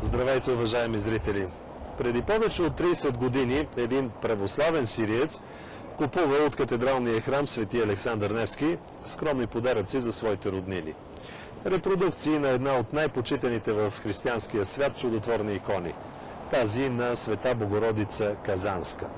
Здравейте, уважаеми зрители! Преди повече от 30 години един православен сириец купува от катедралния храм Свети Александър Невски скромни подаръци за своите роднини. Репродукции на една от най-почитаните в християнския свят чудотворни икони, тази на Света Богородица Казанска.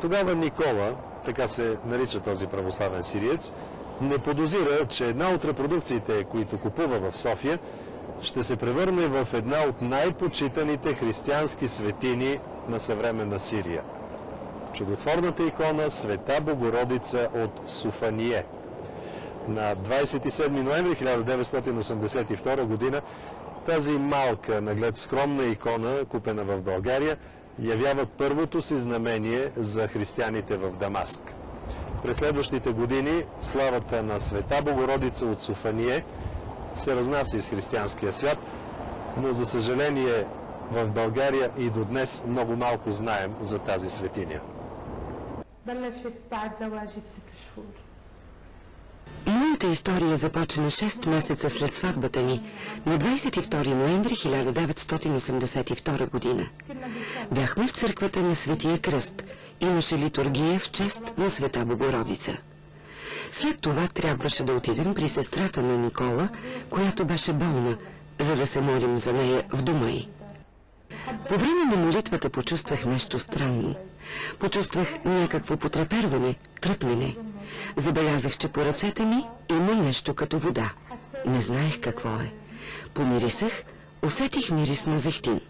Тогава Никола, така се нарича този православен сириец, не подозира, че една от репродукциите, които купува в София, ще се превърне в една от най-почитаните християнски светини на съвременна Сирия. Чудотворната икона Света Богородица от Суфание. На 27 ноември 1982 година тази малка, наглед скромна икона, купена в България, явява първото си знамение за християните в Дамаск. През следващите години славата на Света Богородица от Суфание се разнася из християнския свят, но за съжаление в България и до днес много малко знаем за тази светиня. Моята история започна 6 месеца след сватбата ни, на 22 ноември 1982 година. Бяхме в църквата на Светия Кръст. Имаше литургия в чест на Света Богородица. След това трябваше да отидем при сестрата на Никола, която беше болна, за да се молим за нея в дома й. По време на молитвата почувствах нещо странно. Почувствах някакво потреперване, тръпнене. Забелязах, че по ръцете ми има нещо като вода. Не знаех какво е. Помирисах, усетих мирис на зехтин.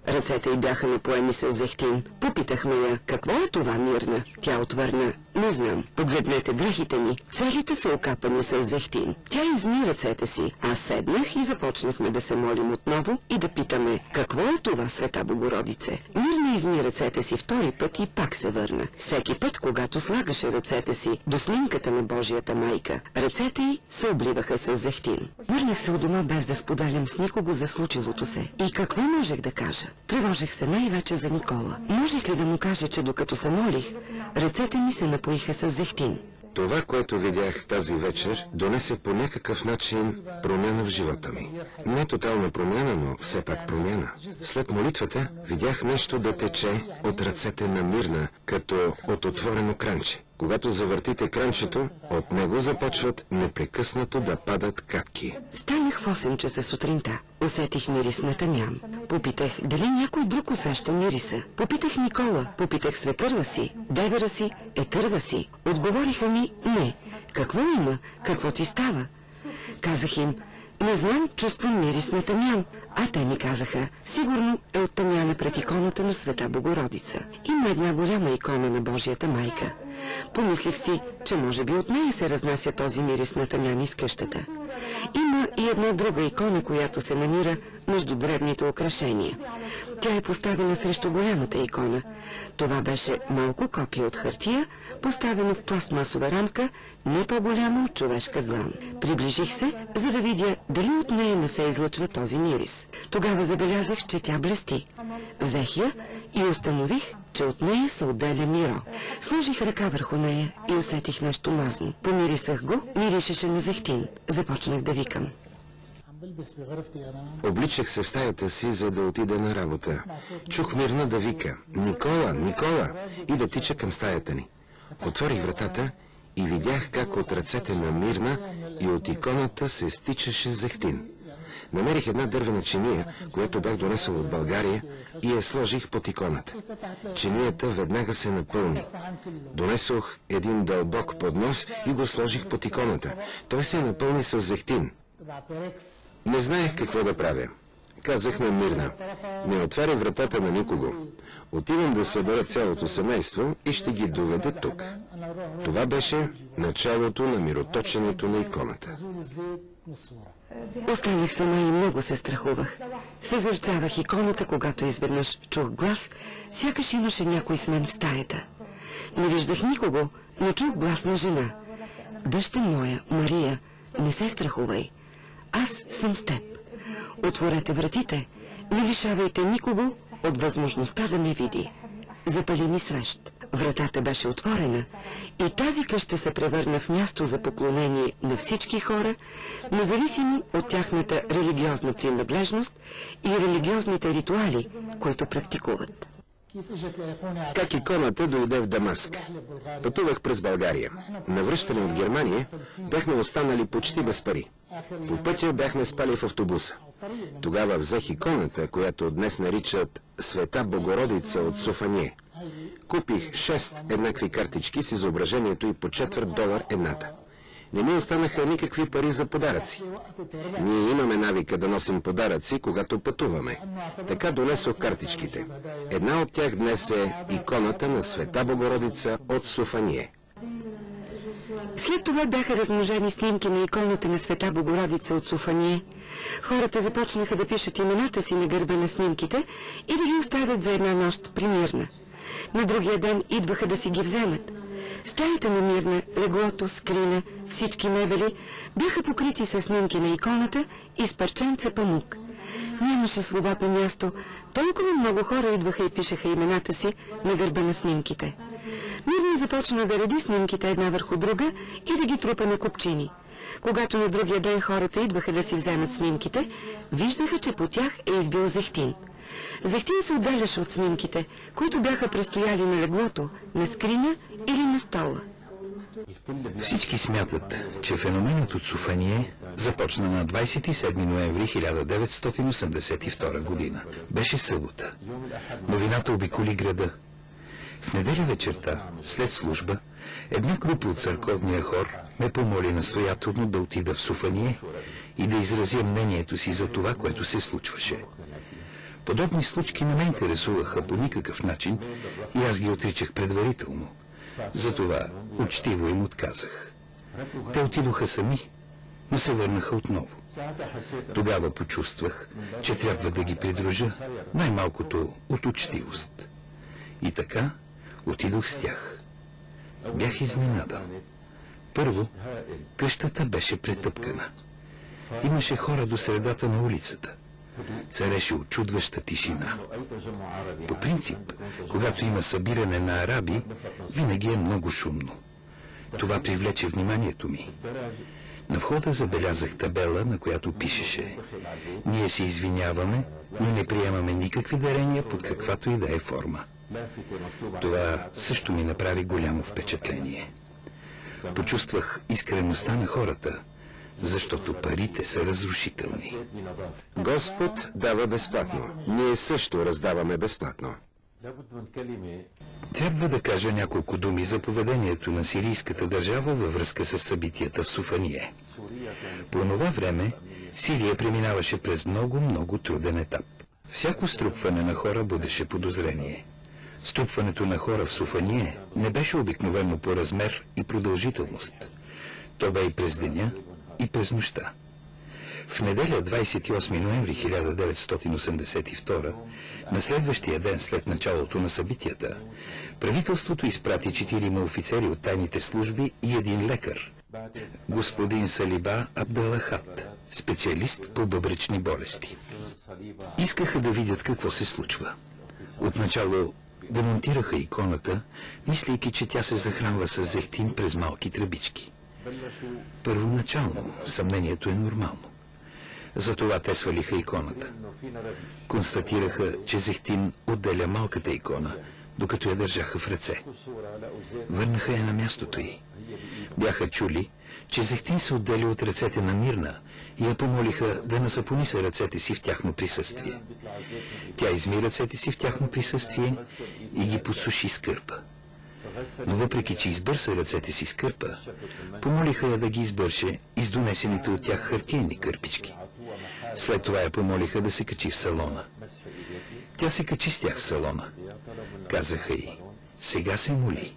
Ръцете й бяха напоени с зехтин. Попитахме я, какво е това, Мирна? Тя отвърна, не знам. Погледнете дрехите ми, целите са окапани с зехтин. Тя изми ръцете си. Аз седнах и започнахме да се молим отново и да питаме, какво е това, Света Богородице? Мирна изми ръцете си втори път и пак се върна. Всеки път, когато слагаше ръцете си до снимката на Божията майка, ръцете й се обливаха с зехтин. Върнах се от дома без да споделям с никого за случилото се. И какво можех да кажа? Тревожех се най-вече за Никола. Можех ли да му кажа, че докато се молих, ръцете ми се напоиха с зехтин? Това, което видях тази вечер, донесе по някакъв начин промяна в живота ми. Не тотална промяна, но все пак промяна. След молитвата видях нещо да тече от ръцете на Мирна, като от отворено кранче. Когато завъртите кранчето, от него започват непрекъснато да падат капки. Станах в 8 часа сутринта. Усетих мирис на тамян. Попитах дали някой друг усеща мириса. Попитах Никола, попитах свекърва си, девера си, етърва си. Отговориха ми не. Какво има? Какво ти става? Казах им, не знам, чувствам мирис на тамян. А те ми казаха, сигурно е от тамяна пред иконата на Света Богородица. Има една голяма икона на Божията майка. Помислих си, че може би от нея се разнася този мирис на тамян из къщата. Има и една друга икона, която се намира между дребните украшения. Тя е поставена срещу голямата икона. Това беше малко копие от хартия, поставено в пластмасова рамка, не по-голямо от човешка длан. Приближих се, за да видя дали от нея не се излъчва този мирис. Тогава забелязах, че тя блести. Взех я и установих, че от нея се отделя миро. Сложих ръка върху нея и усетих нещо мазно. Помирисах го, миришеше на зехтин. Започнах да викам. Обличах се в стаята си, за да отида на работа. Чух Мирна да вика «Никола, Никола!» и да тича към стаята ни. Отворих вратата и видях как от ръцете на Мирна и от иконата се стичаше зехтин. Намерих една дървена чиния, която бях донесъл от България, и я сложих под иконата. Чинията веднага се напълни. Донесох един дълбок поднос и го сложих под иконата. Той се напълни с зехтин. Не знаех какво да правя. Казах на Мирна, не отваря вратата на никого. Отивам да събера цялото семейство и ще ги доведа тук. Това беше началото на мироточенето на иконата. Останах сама и много се страхувах. Съзърцавах иконата, когато изведнъж чух глас, сякаш имаше някой с мен в стаята. Не виждах никого, но чух глас на жена. Дъщеря моя, Мария, не се страхувай. Аз съм с теб. Отворете вратите, не лишавайте никого от възможността да ме види. Запали ми свещ. вратата беше отворена и тази къща се превърна в място за поклонение на всички хора, независимо от тяхната религиозна принадлежност и религиозните ритуали, които практикуват. Как иконата дойде в Дамаск? Пътувах през България. На връщане от Германия бяхме останали почти без пари. По пътя бяхме спали в автобуса. Тогава взех иконата, която днес наричат Света Богородица от Софание. Купих 6 еднакви картички с изображението и по $4 едната. Не ми останаха никакви пари за подаръци. Ние имаме навика да носим подаръци, когато пътуваме. Така донесох картичките. Една от тях днес е иконата на Света Богородица от Софание. След това бяха размножени снимки на иконата на Света Богородица от Софание. Хората започнаха да пишат имената си на гърба на снимките и да ги оставят за една нощ при Мирна. На другия ден идваха да си ги вземат. Стаята на Мирна, леглото, скрина, всички мебели бяха покрити с снимки на иконата и с парченца памук. Нямаше свободно място, толкова много хора идваха и пишеха имената си на гърба на снимките. Мирна започна да реди снимките една върху друга и да ги трупа на купчини. Когато на другия ден хората идваха да си вземат снимките, виждаха, че по тях е избил зехтин. Зехтин се отделяше от снимките, които бяха престояли на леглото, на скрина или на стола. Всички смятат, че феноменът от Софание започна на 27 ноември 1982 година. Беше събота. Новината обиколи града. В неделя вечерта, след служба, една група от църковния хор ме помоли настоятелно да отида в Софание и да изразя мнението си за това, което се случваше. Подобни случки не ме интересуваха по никакъв начин и аз ги отричах предварително. Затова учтиво им отказах. Те отидоха сами, но се върнаха отново. Тогава почувствах, че трябва да ги придружа, най-малкото от учтивост. И така отидох с тях. Бях изненадан. Първо, къщата беше претъпкана. Имаше хора до средата на улицата. Цареше очудваща тишина. По принцип, когато има събиране на араби, винаги е много шумно. Това привлече вниманието ми. На входа забелязах табела, на която пишеше: "Ние се извиняваме, но не приемаме никакви дарения под каквато и да е форма." Това също ми направи голямо впечатление. Почувствах искреността на хората, защото парите са разрушителни. Господ дава безплатно. Ние също раздаваме безплатно. Трябва да кажа няколко думи за поведението на сирийската държава във връзка с събитията в Софание. По това време Сирия преминаваше през много труден етап. Всяко струпване на хора будеше подозрение. Струпването на хора в Софание не беше обикновено по размер и продължителност. То бе и през деня, и през нощта. В неделя, 28 ноември 1982, на следващия ден след началото на събитията, правителството изпрати 4 офицери от тайните служби и един лекар, господин Салиба Абдалахат, специалист по бъбречни болести. Искаха да видят какво се случва. Отначало демонтираха иконата, мислейки, че тя се захранва с зехтин през малки тръбички. Първоначално съмнението е нормално. Затова те свалиха иконата. Констатираха, че зехтин отделя малката икона, докато я държаха в ръце. Върнаха я на мястото й. Бяха чули, че зехтин се отделя от ръцете на Мирна и я помолиха да насапониса ръцете си в тяхно присъствие. Тя изми ръцете си в тяхно присъствие и ги подсуши с кърпа. Но въпреки, че избърса ръцете си с кърпа, помолиха я да ги избърше и с донесените от тях хартиени кърпички. След това я помолиха да се качи в салона. Тя се качи с тях в салона. Казаха й: "Сега се моли."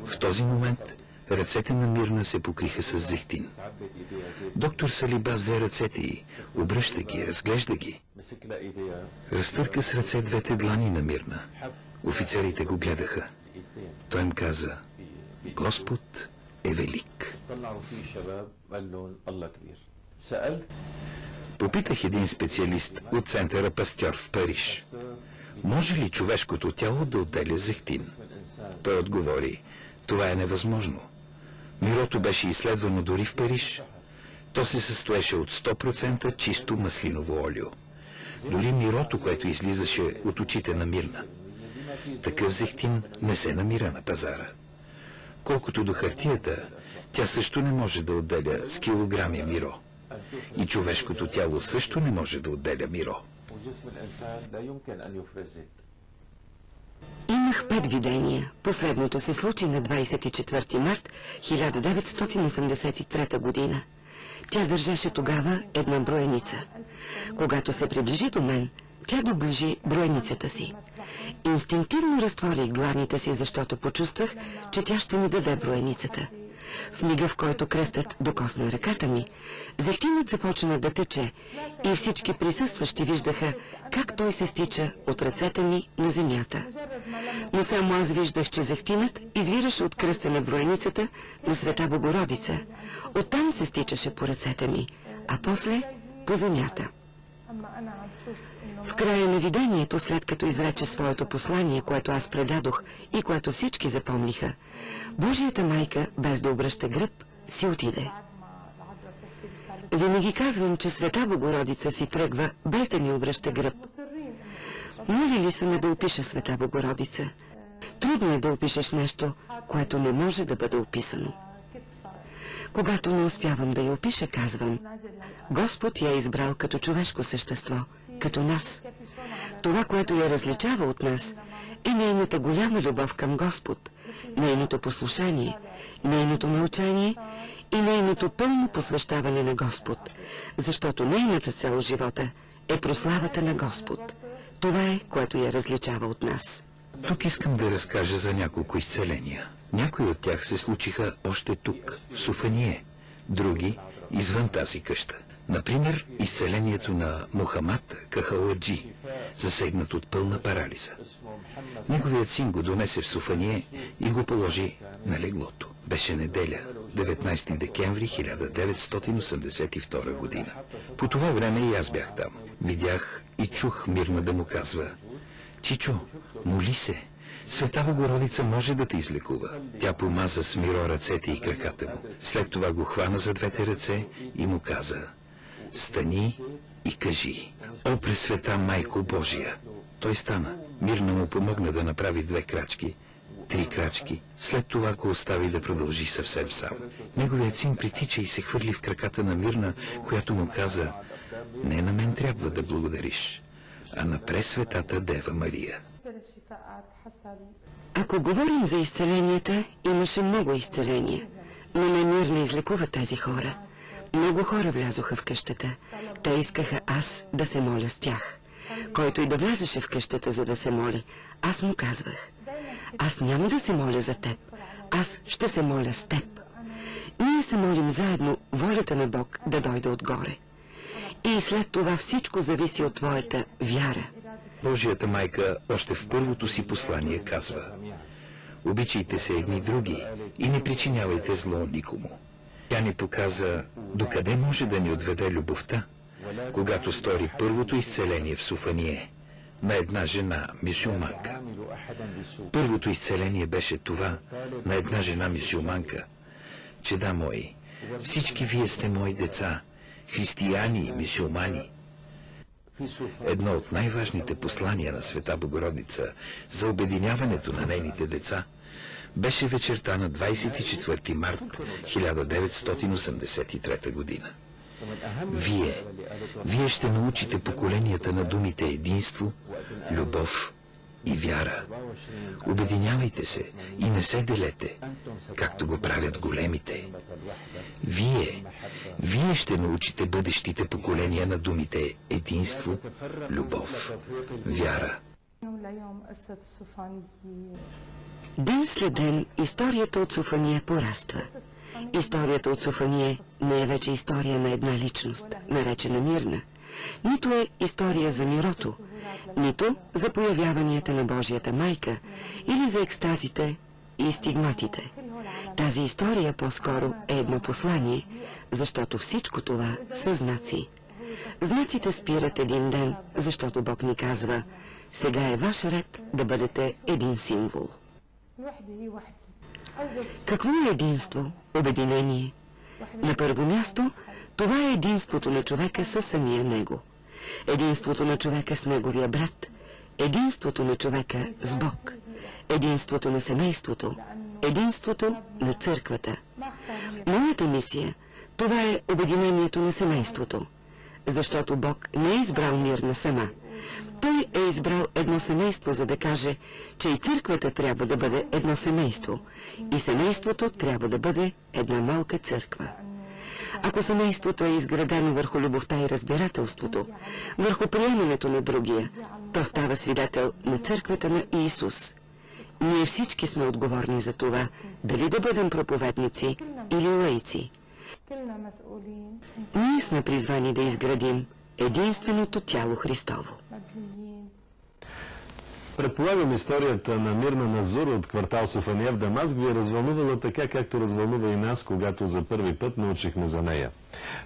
В този момент ръцете на Мирна се покриха с зехтин. Доктор Салиба взе ръцете й, обръща ги, разглежда ги. Разтърка с ръце двете длани на Мирна. Офицерите го гледаха. Той им каза: "Господ е велик." Попитах един специалист от центъра Пастьор в Париж. може ли човешкото тяло да отделя зехтин? Той отговори, това е невъзможно. Мирото беше изследвано дори в Париж. То се състоеше от 100% чисто маслиново олио. Дори мирото, което излизаше от очите на Мирна. Такъв зехтин не се намира на пазара. Колкото до хартията, тя също не може да отделя с килограми миро. И човешкото тяло също не може да отделя миро. Имах 5 видения. Последното се случи на 24 март 1983 година. Тя държеше тогава една броеница. Когато се приближи до мен, тя доближи броеницата си. Инстинктивно разтворих дланите си, защото почувствах, че тя ще ми даде броеницата. В мига, в който кръстът докосна ръката ми, зехтинът започна да тече и всички присъстващи виждаха как той се стича от ръцете ми на земята. Но само аз виждах, че зехтинът извираше от кръста на броеницата на Света Богородица. Оттам се стичаше по ръцете ми, а после по земята. В края на видението, след като изрече своето послание, което аз предадох и което всички запомниха, Божията майка, без да обръща гръб, си отиде. Винаги казвам, че Света Богородица си тръгва, без да ни обръща гръб. Молили са ме да опиша Света Богородица. Трудно е да опишеш нещо, което не може да бъде описано. Когато не успявам да я опиша, казвам: Господ я е избрал като човешко същество, като нас. Това, което я различава от нас, е нейната голяма любов към Господ, нейното послушание, нейното мълчание и нейното пълно посвещаване на Господ, защото нейната цел в живота е прославата на Господ. Това е, което я различава от нас. Тук искам да разкажа за няколко изцеления. Някои от тях се случиха още тук, в Суфание, други извън тази къща. Например, изцелението на Мухамад Кахаладжи, засегнат от пълна парализа. Неговият син го донесе в Суфание и го положи на леглото. Беше неделя, 19 декември 1982 година. По това време и аз бях там. Видях и чух Мирна да му казва: Чичо, моли се, Света Богородица може да те излекува. Тя помаза с миро ръцете и краката му. След това го хвана за двете ръце и му каза: Стани и кажи: О, Пресвета Майко Божия! Той стана. Мирна му помогна да направи 2 крачки, 3 крачки. След това го остави да продължи съвсем сам. Неговият син притича и се хвърли в краката на Мирна, която му каза: Не на мен трябва да благодариш, а на Пресветата Дева Мария. Ако говорим за изцеленията, имаше много изцеления, но не Мирна излекува тези хора. Много хора влязоха в къщата. Те искаха аз да се моля с тях. Който и да влязеше в къщата, за да се моли, аз му казвах: Аз няма да се моля за теб, аз ще се моля с теб. Ние се молим заедно волята на Бог да дойде отгоре. И след това всичко зависи от твоята вяра. Божията майка още в първото си послание казва: Обичайте се едни други и не причинявайте зло никому. Тя ни показа докъде може да ни отведе любовта, когато стори първото изцеление в Суфание на една жена мюсюлманка. Първото изцеление беше това на една жена мюсюлманка: Чеда мои, всички вие сте мои деца, християни и мюсюлмани. Едно от най-важните послания на Света Богородица за обединяването на нейните деца беше вечерта на 24 март 1983 година. Вие ще научите поколенията на думите единство, любов и вяра. Обединявайте се и не се делете, както го правят големите. Вие ще научите бъдещите поколения на думите единство, любов, вяра. Ден след ден историята от Суфание пораства. Историята от Суфание не е вече история на една личност, наречена Мирна. Нито е история за мирото, нито за появяванията на Божията майка или за екстазите и стигматите. Тази история по-скоро е едно послание, защото всичко това са знаци. Знаците спират един ден, защото Бог ни казва: Сега е ваш ред да бъдете един символ. Какво е единство? Обединение. На първо място, това е единството на човека със самия него. Единството на човека с неговия брат. Единството на човека с Бог. Единството на семейството. Единството на църквата. Моята мисия, това е обединението на семейството. Защото Бог не е избрал Мирна сама. Той е избрал едно семейство, за да каже, че и църквата трябва да бъде едно семейство. И семейството трябва да бъде една малка църква. Ако семейството е изградено върху любовта и разбирателството, върху приемането на другия, то става свидетел на църквата на Исус. Ние всички сме отговорни за това, дали да бъдем проповедници или лаици. Ние сме призвани да изградим единственото тяло Христово. Предполагам, историята на Мирна Назур от квартал Софания в Дамаск ви е развълнувала така, както развълнува и нас, когато за първи път научихме за нея.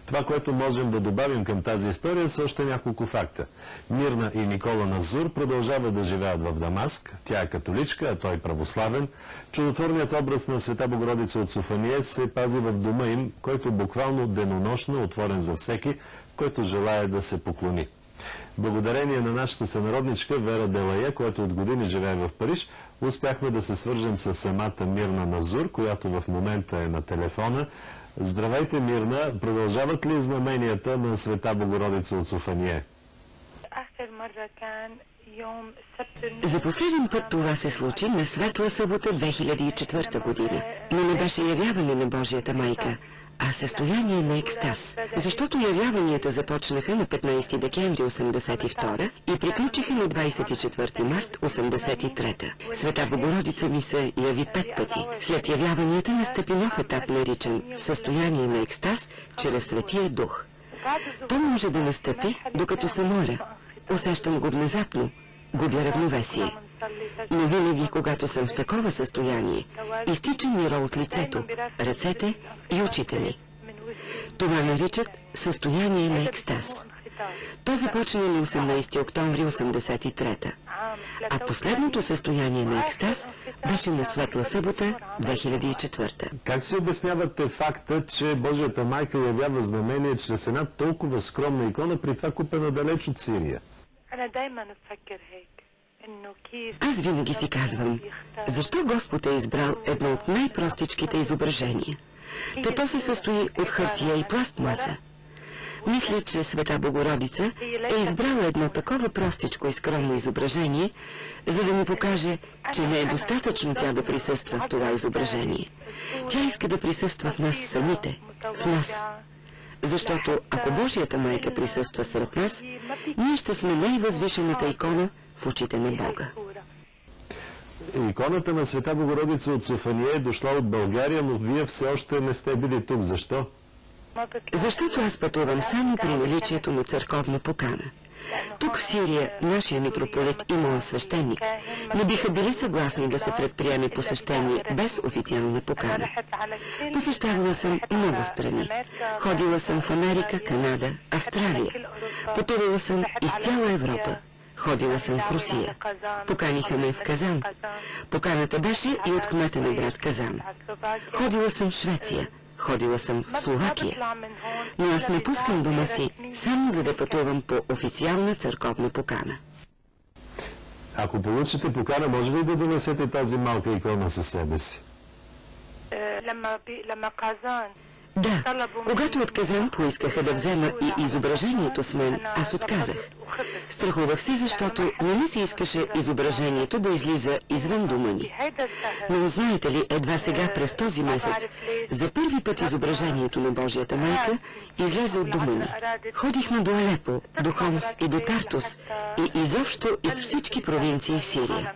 Това, което можем да добавим към тази история, са още няколко факта. Мирна и Никола Назур продължават да живеят в Дамаск. Тя е католичка, а той православен. Чудотворният образ на Света Богородица от Софания се пази в дома им, който буквално денонощно е отворен за всеки, който желая да се поклони. Благодарение на нашата сънародничка Вера Делая, която от години живее в Париж, успяхме да се свържем с самата Мирна Назур, която в момента е на телефона. Здравейте, Мирна! Продължават ли знаменията на Света Богородица от Софания? За последен път това се случи на Светла събота 2004 година, но не беше явяване на Божията майка, а състояние на екстаз, защото явяванията започнаха на 15 декември 1982 и приключиха на 24 март 1983. Света Богородица ми се яви 5 пъти. След явяванията настъпи нов етап, наричан състояние на екстаз чрез Светия Дух. То може да настъпи, докато се моля. Усещам го внезапно, губя равновесие. Но винаги, когато съм в такова състояние, изтича мира от лицето, ръцете и очите ми. Това наричат състояние на екстаз. То започна на 18 октомври 1983, а последното състояние на екстаз беше на Светла събота 2004. Как си обяснявате факта, че Божията майка явява знамение чрез една толкова скромна икона, при това купена далеч от Сирия? Аз винаги си казвам, защо Господ е избрал едно от най-простичките изображения? То се състои от хартия и пластмаса. Мисля, че Света Богородица е избрала едно такова простичко и скромно изображение, за да ни покаже, че не е достатъчно тя да присъства в това изображение. Тя иска да присъства в нас самите, в нас. Защото ако Божията майка присъства сред нас, ние ще сме най-възвишената икона в очите на Бога. Иконата на Света Богородица от Софания е дошла от България, но вие все още не сте били тук. Защо? Защото аз пътувам само при наличието на църковна покана. Тук в Сирия нашия митрополит и моя свещеник не биха били съгласни да се предприеме посещение без официална покана. Посещавала съм много страни. Ходила съм в Америка, Канада, Австралия. Пътувала съм из цяла Европа. Ходила съм в Русия. Поканиха ме в Казан. Поканата беше и от кмета на град Казан. Ходила съм в Швеция. Ходила съм в Словакия. Но аз не пускам дома си, само за да пътувам по официална църковна покана. Ако получите покана, може ли да донесете тази малка икона със себе си? Да, когато от Казан поискаха да взема и изображението с мен, аз отказах. Страхувах се, защото не ми се искаше изображението да излиза извън дома ни. Но знаете ли, едва сега през този месец, за първи път изображението на Божията майка излезе от дома ни. Ходихме до Алепо, до Хомс и до Тартус и изобщо из всички провинции в Сирия,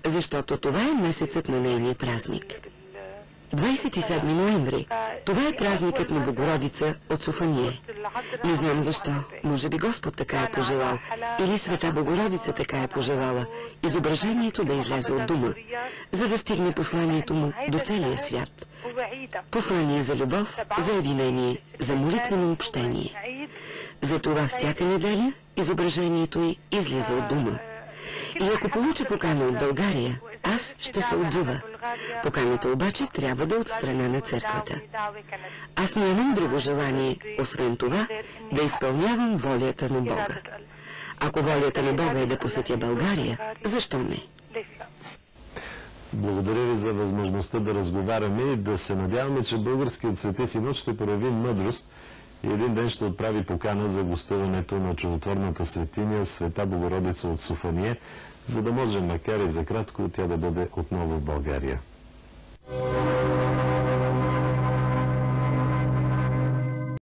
защото това е месецът на нейния празник. 27 ноември. Това е празникът на Богородица от Софания. Не знам защо. Може би Господ така е пожелал. Или Света Богородица така е пожелала. Изображението да излезе от дома, за да стигне посланието му до целия свят. Послание за любов, за единение, за молитвено общение. Затова всяка неделя изображението й излиза от дома. И ако получа покана от България, аз ще се отзова. Поканата обаче трябва да е от страна на църквата. Аз нямам друго желание, освен това, да изпълнявам волята на Бога. Ако волята на Бога е да посетя България, защо не? Благодаря ви за възможността да разговаряме и да се надяваме, че Българският свети синод ще прояви мъдрост и един ден ще отправи покана за гостуването на чудотворната светиня Света Богородица от Софания, за да може, макар и за кратко, тя да бъде отново в България.